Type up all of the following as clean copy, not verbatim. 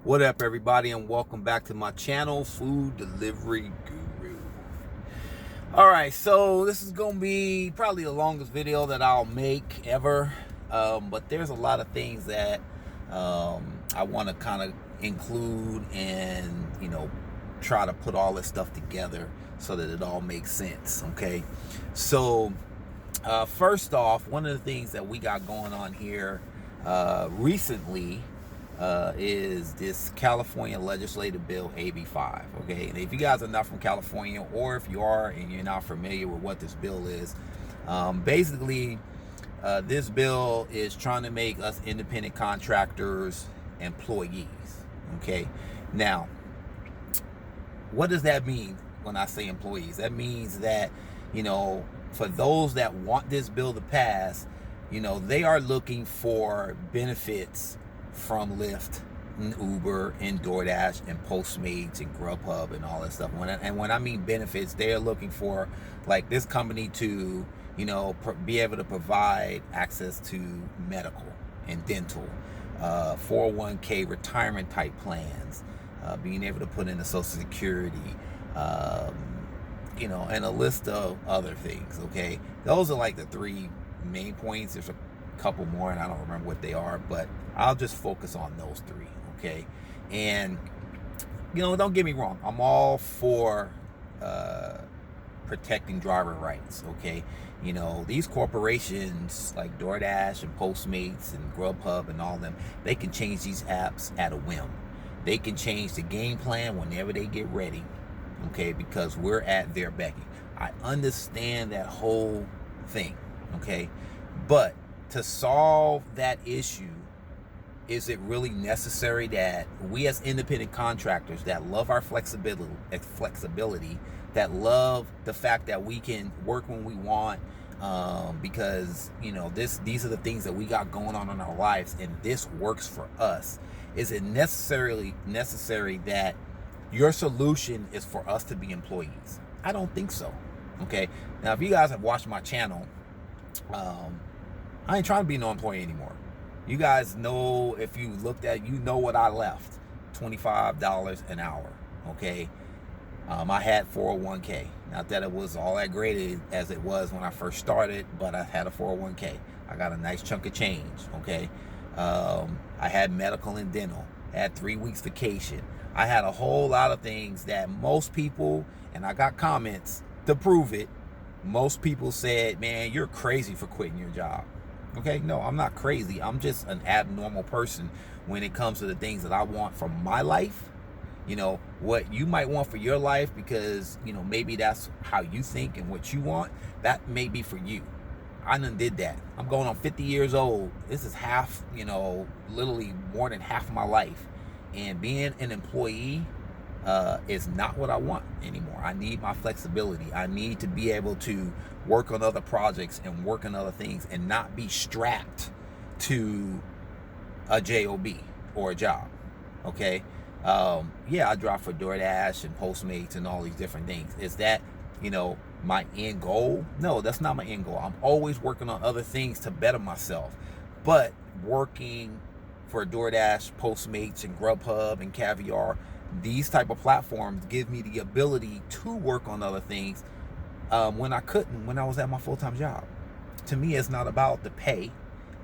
What up, everybody, and welcome back to my channel, Food Delivery Guru. All right, so this is gonna be probably the longest video that I'll make ever, but there's a lot of things that I want to kind of include and try to put all this stuff together so that it all makes sense. Okay, so first off, one of the things that we got going on here recently is this California legislative bill AB5. Okay, and if you guys are not from California, or if you are and you're not familiar with what this bill is, basically this bill is trying to make us independent contractors employees. Okay, now what does that mean when I say employees? That means that for those that want this bill to pass, they are looking for benefits from Lyft and Uber and DoorDash and Postmates and Grubhub and all that stuff. When I mean benefits, they are looking for like this company to be able to provide access to medical and dental, 401k retirement type plans, being able to put in a Social Security, and a list of other things. Okay, those are like the three main points. There's a couple more and I don't remember what they are, but I'll just focus on those three. Okay, and don't get me wrong, I'm all for protecting driver rights. Okay, these corporations like DoorDash and Postmates and Grubhub and all of them, they can change these apps at a whim. They can change the game plan whenever they get ready. Okay, because we're at their beckon. I understand that whole thing. Okay, but to solve that issue, is it really necessary that we as independent contractors that love our flexibility, that love the fact that we can work when we want, because these are the things that we got going on in our lives and this works for us? Is it necessary that your solution is for us to be employees? I don't think so. Okay, now if you guys have watched my channel, I ain't trying to be no employee anymore. You guys know, if you looked at, what I left, $25 an hour. Okay, I had 401k. Not that it was all that great as it was when I first started, but I had a 401k. I got a nice chunk of change. Okay, I had medical and dental. I had 3 weeks vacation. I had a whole lot of things that most people, and I got comments to prove it, most people said, man, you're crazy for quitting your job. Okay, no, I'm not crazy. I'm just an abnormal person when it comes to the things that I want from my life. What you might want for your life, because maybe that's how you think and what you want, that may be for you. I done did that. I'm going on 50 years old. This is half, literally more than half of my life. And being an employee is not what I want anymore. I need my flexibility. I need to be able to work on other projects and work on other things and not be strapped to a job or a job. Okay, I drive for DoorDash and Postmates and all these different things. Is that my end goal? No, that's not my end goal. I'm always working on other things to better myself, but working for DoorDash, Postmates, and Grubhub and Caviar, these type of platforms give me the ability to work on other things when I couldn't, when I was at my full-time job. To me, it's not about the pay.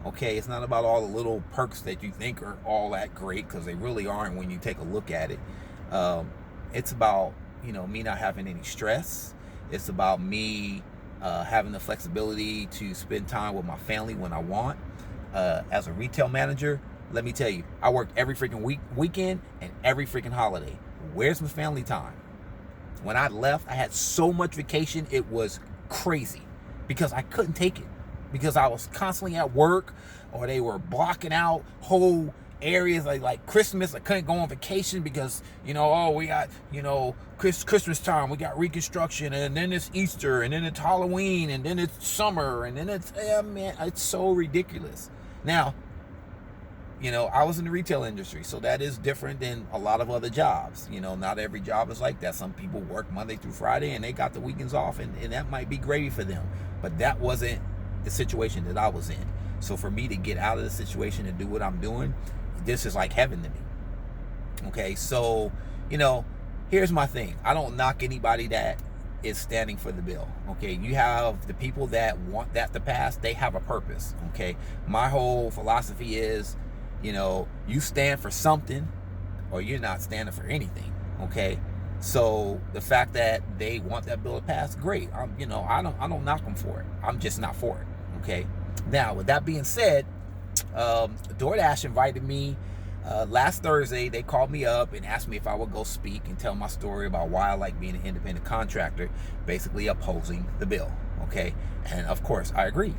Okay, it's not about all the little perks that you think are all that great, because they really aren't when you take a look at it. It's about me not having any stress. It's about me having the flexibility to spend time with my family when I want. As a retail manager, let me tell you, I worked every freaking weekend and every freaking holiday. Where's my family time? When I left, I had so much vacation, it was crazy, because I couldn't take it, because I was constantly at work, or they were blocking out whole areas like Christmas. I couldn't go on vacation because we got Christmas time, we got reconstruction, and then it's Easter, and then it's Halloween, and then it's summer, and then it's it's so ridiculous. Now, I was in the retail industry, so that is different than a lot of other jobs. Not every job is like that. Some people work Monday through Friday and they got the weekends off, and that might be gravy for them. But that wasn't the situation that I was in. So for me to get out of the situation and do what I'm doing, this is like heaven to me. Okay, so, here's my thing. I don't knock anybody that is standing for the bill. Okay, you have the people that want that to pass, they have a purpose. Okay, my whole philosophy is, you stand for something or you're not standing for anything. Okay, so the fact that they want that bill to pass, great. I don't knock them for it. I'm just not for it. Okay, now with that being said, DoorDash invited me last Thursday. They called me up and asked me if I would go speak and tell my story about why I like being an independent contractor, basically opposing the bill. Okay, and of course I agreed.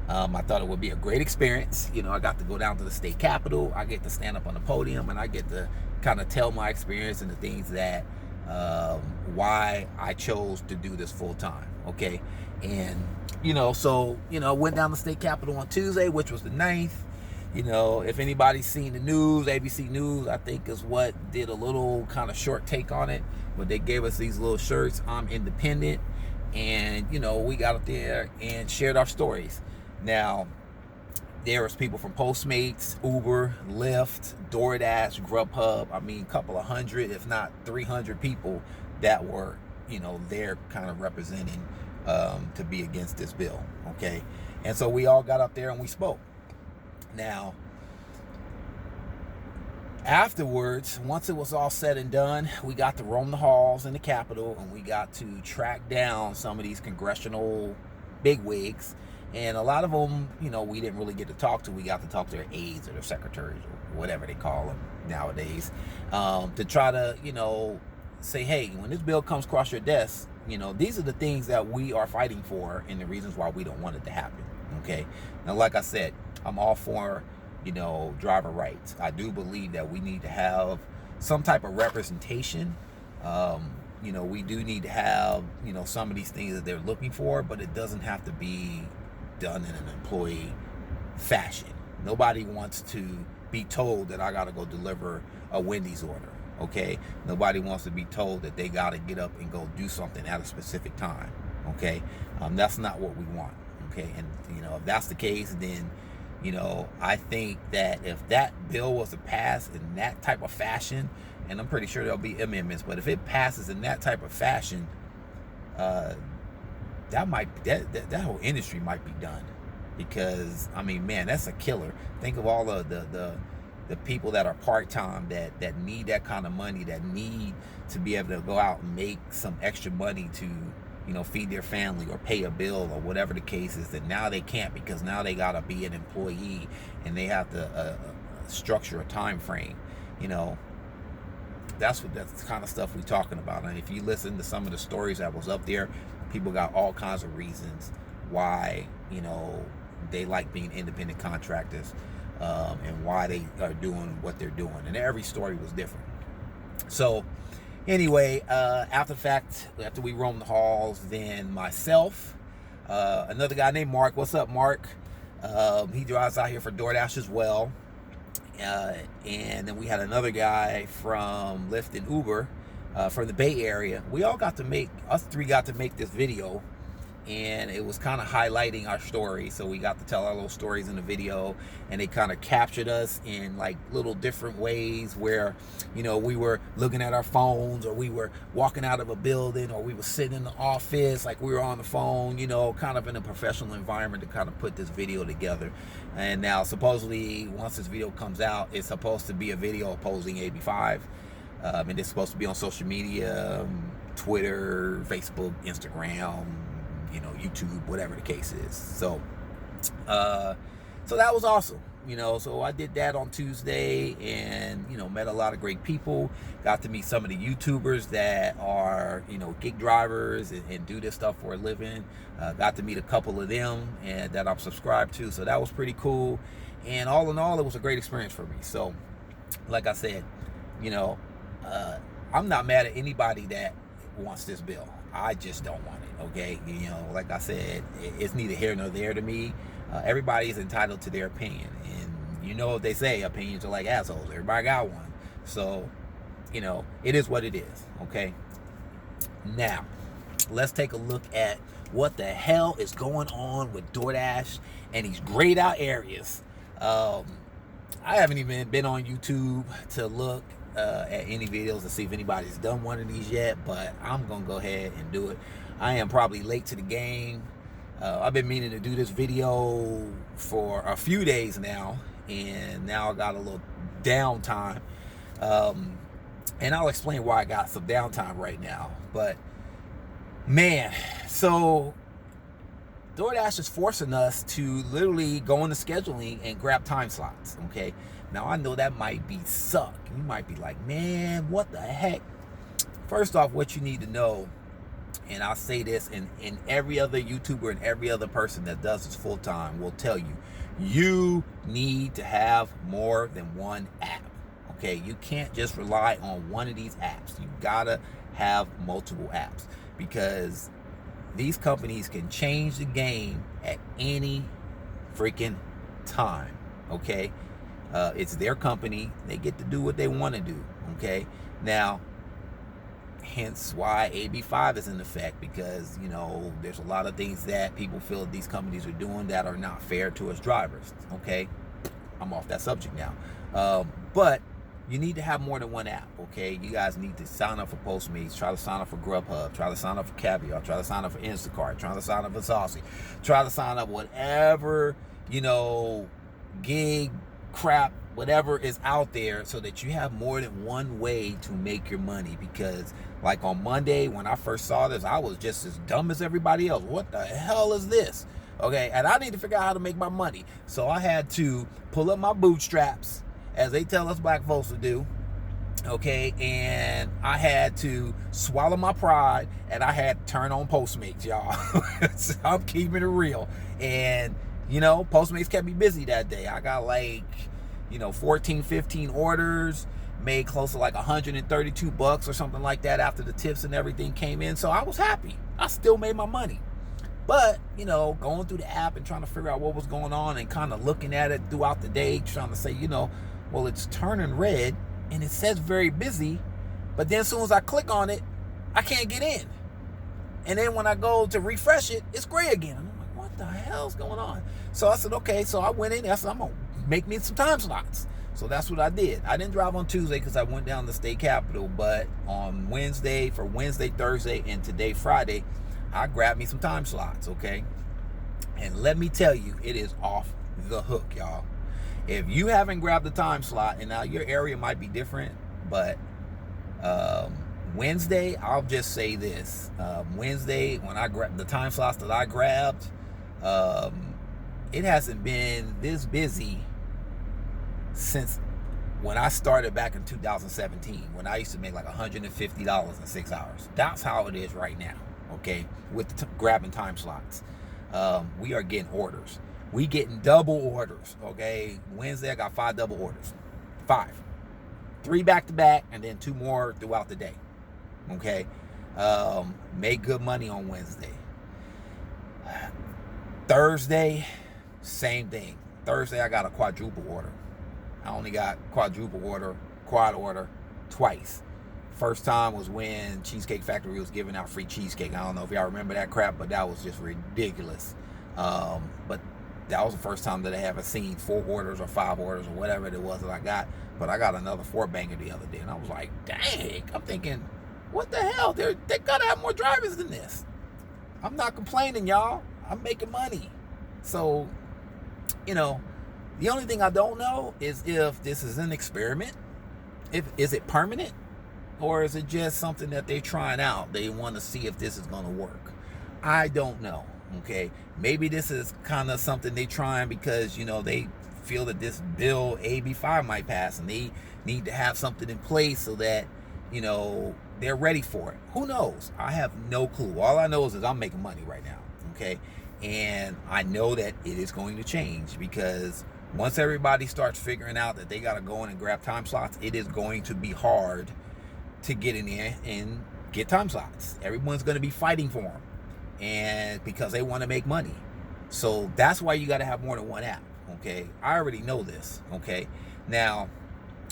I thought it would be a great experience. I got to go down to the state capitol. I get to stand up on the podium and I get to kind of tell my experience and the things that why I chose to do this full time. Okay, and went down to the state capitol on Tuesday, which was the 9th. If anybody's seen the news, ABC News, I think, is what did a little kind of short take on it. But they gave us these little shirts, I'm independent. And, we got up there and shared our stories. Now, there was people from Postmates, Uber, Lyft, DoorDash, Grubhub. I mean, a couple of hundred, if not 300 people that were, there kind of representing to be against this bill. Okay. And so we all got up there and we spoke. Now, afterwards, once it was all said and done, we got to roam the halls in the Capitol and we got to track down some of these congressional bigwigs. And a lot of them, we didn't really get to talk to. We got to talk to their aides or their secretaries or whatever they call them nowadays, to try to, say, hey, when this bill comes across your desk, these are the things that we are fighting for and the reasons why we don't want it to happen. Okay. Now, like I said, I'm all for, driver rights. I do believe that we need to have some type of representation. We do need to have, some of these things that they're looking for, but it doesn't have to be done in an employee fashion. Nobody wants to be told that I got to go deliver a Wendy's order. Okay. Nobody wants to be told that they got to get up and go do something at a specific time. Okay. That's not what we want. Okay. And, if that's the case, then, I think that if that bill was to pass in that type of fashion, and I'm pretty sure there'll be amendments, but if it passes in that type of fashion, that whole industry might be done. Because, man, that's a killer. Think of all of the people that are part-time that need that kind of money, that need to be able to go out and make some extra money to, feed their family or pay a bill or whatever the case is, that now they can't because now they got to be an employee and they have to structure a time frame. That's the kind of stuff we're talking about. And if you listen to some of the stories that was up there, people got all kinds of reasons why, they like being independent contractors, and why they are doing what they're doing. And every story was different. So anyway, after we roamed the halls, then myself, another guy named Mark. What's up, Mark? He drives out here for DoorDash as well. And then we had another guy from Lyft and Uber from the Bay Area. Us three got to make this video, and it was kind of highlighting our story. So we got to tell our little stories in the video, and they kind of captured us in like little different ways where, we were looking at our phones, or we were walking out of a building, or we were sitting in the office like we were on the phone, kind of in a professional environment to kind of put this video together. And now supposedly once this video comes out, it's supposed to be a video opposing AB5. And it's supposed to be on social media, Twitter, Facebook, Instagram, YouTube, whatever the case is. So that was awesome. So I did that on Tuesday and, met a lot of great people, got to meet some of the YouTubers that are, gig drivers and do this stuff for a living. Got to meet a couple of them and that I'm subscribed to. So that was pretty cool. And all in all, it was a great experience for me. So like I said, I'm not mad at anybody that wants this bill. I just don't want it. Okay. Like I said, it's neither here nor there to me. Everybody is entitled to their opinion, and what they say, opinions are like assholes. Everybody got one. So, it is what it is. Okay. Now, let's take a look at what the hell is going on with DoorDash and these grayed out areas. I haven't even been on YouTube to look at any videos to see if anybody's done one of these yet, but I'm gonna go ahead and do it. I am probably late to the game. I've been meaning to do this video for a few days now, and now I got a little downtime. And I'll explain why I got some downtime right now. But man, so DoorDash is forcing us to literally go into scheduling and grab time slots, okay? Now, I know that might be suck. You might be like, man, what the heck? First off, what you need to know, and I'll say this, and every other YouTuber and every other person that does this full time will tell you, you need to have more than one app, okay? You can't just rely on one of these apps. You gotta have multiple apps, because these companies can change the game at any freaking time, okay? It's their company. They get to do what they want to do, okay? Now, hence why AB5 is in effect, because, you know, there's a lot of things that people feel these companies are doing that are not fair to us drivers, okay? I'm off that subject now. But you need to have more than one app, okay? You guys need to sign up for Postmates, try to sign up for Grubhub, try to sign up for Caviar, try to sign up for Instacart, try to sign up for Saucy, try to sign up whatever, you know, gig, crap, whatever is out there, so that you have more than one way to make your money. Because like on Monday when I first saw this, I was just as dumb as everybody else. What the hell is this? Okay, and I need to figure out how to make my money. So I had to pull up my bootstraps, as they tell us black folks to do, okay? And I had to swallow my pride, and I had to turn on Postmates, y'all. So I'm keeping it real. And you know, Postmates kept me busy that day. I got like, you know, 14, 15 orders, made close to like $132 or something like that after the tips and everything came in. So I was happy. I still made my money. But, you know, going through the app and trying to figure out what was going on and kind of looking at it throughout the day, trying to say, you know, well, it's turning red and it says very busy. But then as soon as I click on it, I can't get in. And then when I go to refresh it, it's gray again. What the hell's going on? So I said, okay. So I went in. I said, I'm gonna make me some time slots. So that's what I did. I didn't drive on Tuesday because I went down to the state capitol, but on Wednesday, for Wednesday, Thursday, and today, Friday, I grabbed me some time slots, okay? And let me tell you, it is off the hook, y'all. If you haven't grabbed the time slot, and now your area might be different, but Wednesday, I'll just say this. Wednesday, when I grabbed the time slots that I grabbed, it hasn't been this busy since when I started back in 2017, when I used to make like $150 in 6 hours. That's how it is right now, okay, with grabbing time slots. We are getting orders. We getting double orders, okay? Wednesday, I got 5 double orders. 5. 3 back-to-back, and then 2 more throughout the day, okay? Made good money on Wednesday. Thursday, same thing. Thursday, I got a quadruple order. I only got quad order twice. First time was when Cheesecake Factory was giving out free cheesecake. I don't know if y'all remember that crap, but that was just ridiculous. But that was the first time that I haven't seen 4 orders or 5 orders or whatever it was that I got. But I got another 4-banger the other day, and I was like, dang. I'm thinking, what the hell? They gotta have more drivers than this. I'm not complaining, y'all. I'm making money. So, you know, the only thing I don't know is if this is an experiment. Is it permanent? Or is it just something that they're trying out? They want to see if this is going to work. I don't know, okay? Maybe this is kind of something they're trying because, you know, they feel that this bill, AB5, might pass, and they need to have something in place so that, you know, they're ready for it. Who knows? I have no clue. All I know is that I'm making money right now, okay? And I know that it is going to change, because once everybody starts figuring out that they got to go in and grab time slots, it is going to be hard to get in there and get time slots. Everyone's going to be fighting for them, and because they want to make money. So that's why you got to have more than one app, okay? I already know this, okay? Now,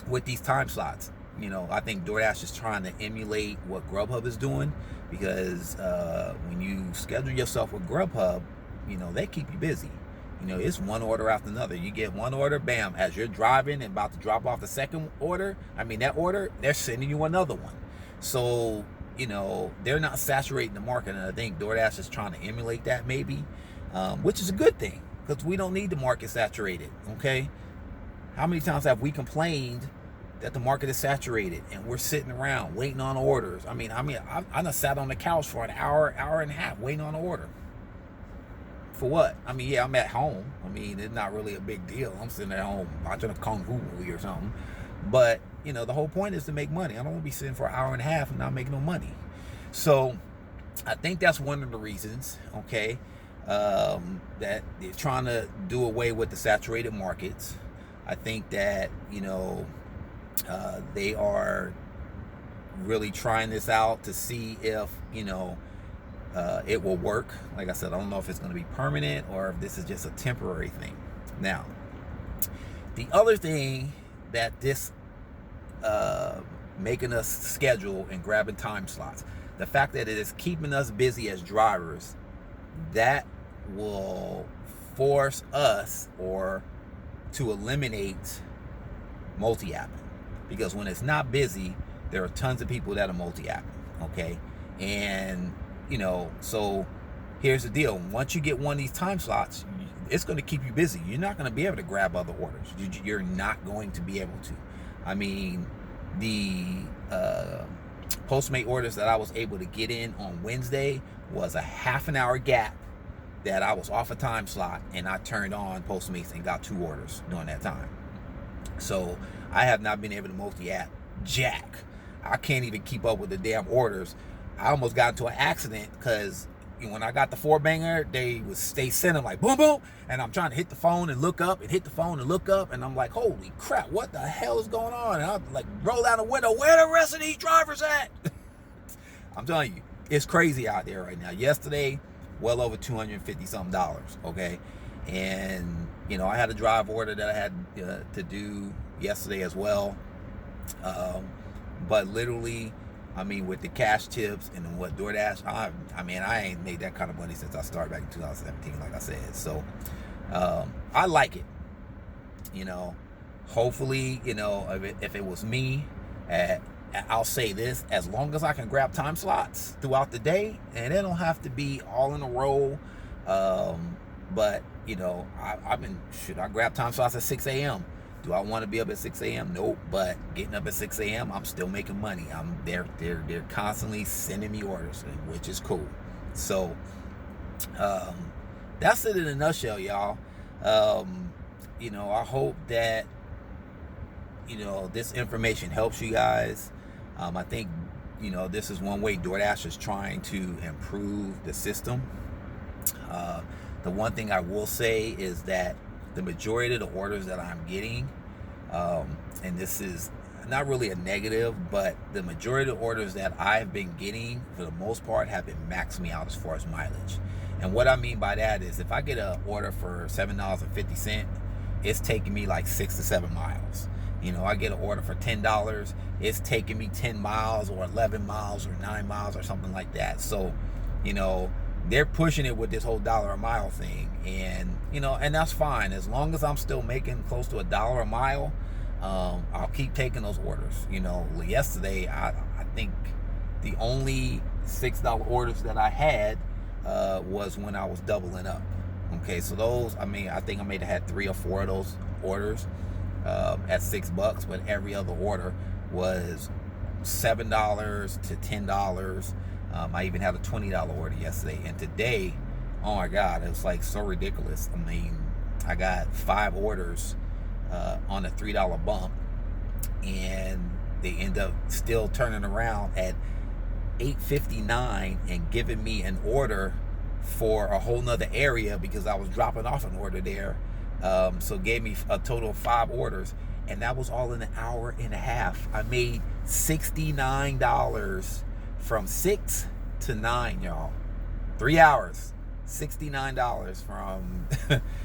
with these time slots, you know, I think DoorDash is trying to emulate what Grubhub is doing, because when you schedule yourself with Grubhub, you know, they keep you busy. You know, it's one order after another. You get one order, bam, as you're driving and about to drop off the second order, that order, they're sending you another one. So, you know, they're not saturating the market, and I think DoorDash is trying to emulate that maybe, which is a good thing, because we don't need the market saturated, okay? How many times have we complained that the market is saturated and we're sitting around waiting on orders? I done sat on the couch for an hour, hour and a half waiting on an order. For what? Yeah, I'm at home. It's not really a big deal. I'm sitting at home watching a Kung Fu movie or something. But, you know, the whole point is to make money. I don't want to be sitting for an hour and a half and not making no money. So I think that's one of the reasons, okay, that they're trying to do away with the saturated markets. I think that, you know, they are really trying this out to see if, you know, it will work. Like I said, I don't know if it's going to be permanent or if this is just a temporary thing. Now, the other thing that this making us schedule and grabbing time slots, the fact that it is keeping us busy as drivers, that will force us or to eliminate multi-apping. Because when it's not busy, there are tons of people that are multi-apping, okay? And, you know, so here's the deal. Once you get one of these time slots, it's going to keep you busy. You're not going to be able to grab other orders. You're not going to be able to. The Postmate orders that I was able to get in on Wednesday was a half an hour gap that I was off a time slot, and I turned on Postmates and got 2 orders during that time. So I have not been able to multi-app jack. I can't even keep up with the damn orders. I almost got into an accident because when I got the 4-banger, they sent them like boom, boom, and I'm trying to hit the phone and look up and hit the phone and look up, and I'm like, holy crap, what the hell is going on? And I like roll down the window, where the rest of these drivers at? I'm telling you, it's crazy out there right now. Yesterday, well over $250 something, okay? And, you know, I had a drive order that I had to do yesterday as well. But literally, with the cash tips and what DoorDash, I ain't made that kind of money since I started back in 2017, like I said. So, I like it. You know, hopefully, you know, if it was me, I'll say this, as long as I can grab time slots throughout the day, and it don't have to be all in a row. But, you know, I grab time slots at 6 a.m. Do I want to be up at 6 a.m.? Nope. But getting up at 6 a.m., I'm still making money. They're constantly sending me orders, which is cool. So, that's it in a nutshell, y'all. You know, I hope that, you know, this information helps you guys. I think, you know, this is one way DoorDash is trying to improve the system. The one thing I will say is that the majority of the orders that I'm getting, and this is not really a negative, but the majority of the orders that I've been getting, for the most part, have been maxing me out as far as mileage. And what I mean by that is, if I get an order for $7.50, it's taking me like 6 to 7 miles. You know, I get an order for $10, it's taking me 10 miles or 11 miles or 9 miles or something like that. So, you know, they're pushing it with this whole $1 a mile thing. And, you know, and that's fine. As long as I'm still making close to $1 a mile, I'll keep taking those orders. You know, yesterday, I think the only $6 orders that I had was when I was doubling up. Okay, so those, I think I may have had 3 or 4 of those orders at $6, but every other order was $7 to $10. I even had a $20 order yesterday, and today, oh my God, it was like so ridiculous. I got 5 orders on a $3 bump, and they end up still turning around at $8.59 and giving me an order for a whole nother area because I was dropping off an order there. So gave me a total of 5 orders, and that was all in an hour and a half. I made $69 from 6 to 9, y'all. 3 hours, $69 from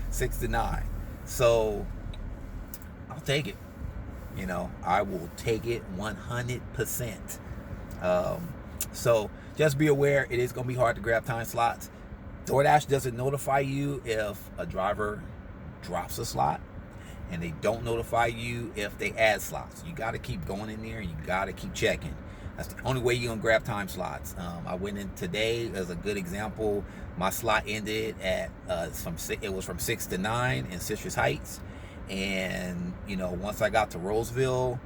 6 to 9. So I'll take it. You know, I will take it 100%. So just be aware, it is going to be hard to grab time slots. DoorDash doesn't notify you if a driver drops a slot, and they don't notify you if they add slots. You got to keep going in there, and you got to keep checking. That's the only way you're gonna grab time slots. I went in today as a good example. My slot ended at it was from 6 to 9 in Citrus Heights, and you know, once I got to Roseville,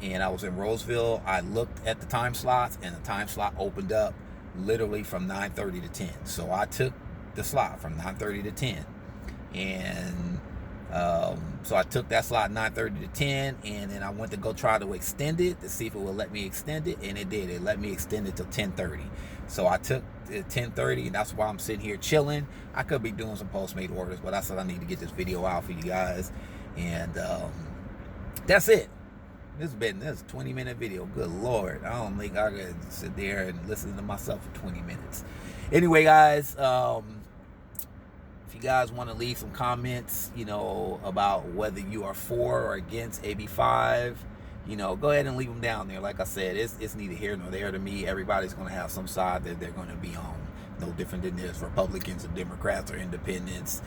and I was in Roseville, I looked at the time slots, and the time slot opened up literally from 9:30 to 10. So I took the slot from 9:30 to 10, and so I took that slot 9:30 to 10, and then I went to go try to extend it to see if it would let me extend it, and it did. It let me extend it till 10:30. So I took it 10:30, and that's why I'm sitting here chilling. I could be doing some Postmate orders, but I said I need to get this video out for you guys, and that's it. This is a 20-minute video. Good Lord, I don't think I could sit there and listen to myself for 20 minutes. Anyway, guys, if you guys want to leave some comments, you know, about whether you are for or against AB5, you know, go ahead and leave them down there. Like I said, it's neither here nor there to me. Everybody's going to have some side that they're going to be on. No different than this, Republicans or Democrats or independents.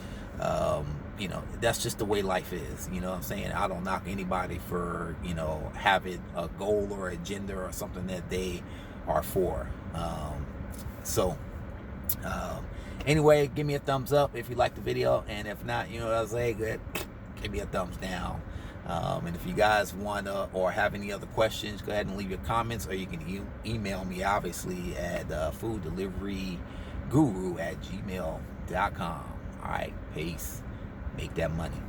You know, that's just the way life is. You know what I'm saying? I don't knock anybody for, you know, having a goal or agenda or something that they are for. Anyway, give me a thumbs up if you like the video, and if not, you know what I say, good, give me a thumbs down. And if you guys want to or have any other questions, go ahead and leave your comments, or you can email me, obviously, at fooddeliveryguru@gmail.com. All right, peace. Make that money.